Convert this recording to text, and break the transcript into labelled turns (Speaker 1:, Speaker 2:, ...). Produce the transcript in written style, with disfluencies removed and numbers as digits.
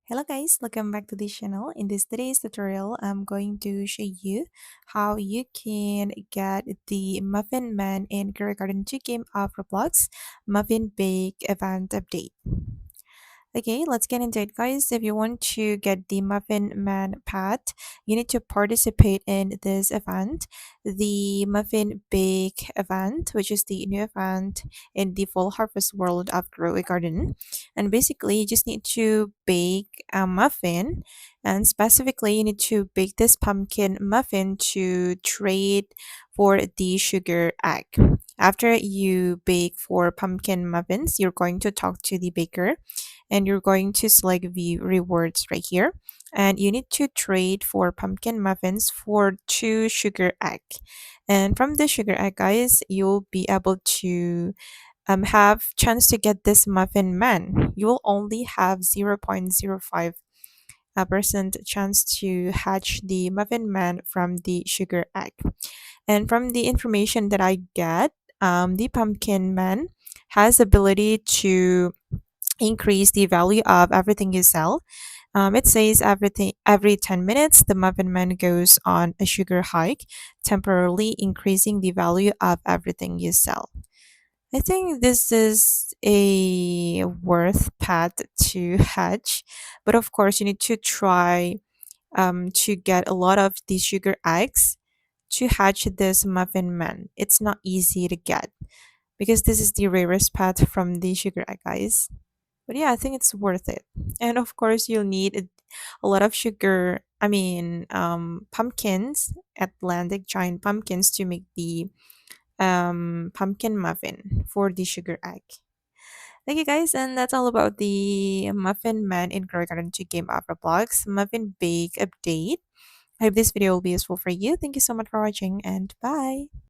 Speaker 1: Hello guys, welcome back to this channel. In this today's tutorial, I'm going to show you how you can get the Muffin Man in Kindergarten 2 game of Roblox Muffin Bake event update. Okay, let's get into it, guys. If you want to get the Muffin Man pet, you need to participate in this event, the Muffin Bake event, which is the new event in the Full Harvest World of Grow a Garden. And basically, you just need to bake a muffin, and specifically, you need to bake this pumpkin muffin to trade for the sugar egg. After you bake 4 pumpkin muffins, you're going to talk to the baker and you're going to select the rewards right here, and you need to trade 4 pumpkin muffins for 2 sugar egg. And from the sugar egg, guys, you'll be able to have chance to get this muffin man. You will only have 0.05 percent chance to hatch the muffin man from the sugar egg. And from the information that I get, the pumpkin man has ability to increase the value of everything you sell. It says every 10 minutes, the Muffin Man goes on a sugar hike, temporarily increasing the value of everything you sell. I think this is a worth path to hatch, but of course, you need to try to get a lot of these sugar eggs to hatch this Muffin Man. It's not easy to get because this is the rarest path from the sugar egg, guys. But yeah, I think it's worth it. And of course, you'll need a lot of sugar, pumpkins, Atlantic giant pumpkins to make the pumpkin muffin for the sugar egg. Thank you guys, and that's all about the Muffin Man in Kindergarten 2 game of Roblox Muffin Bake update. I hope this video will be useful for you. Thank you so much for watching, and bye!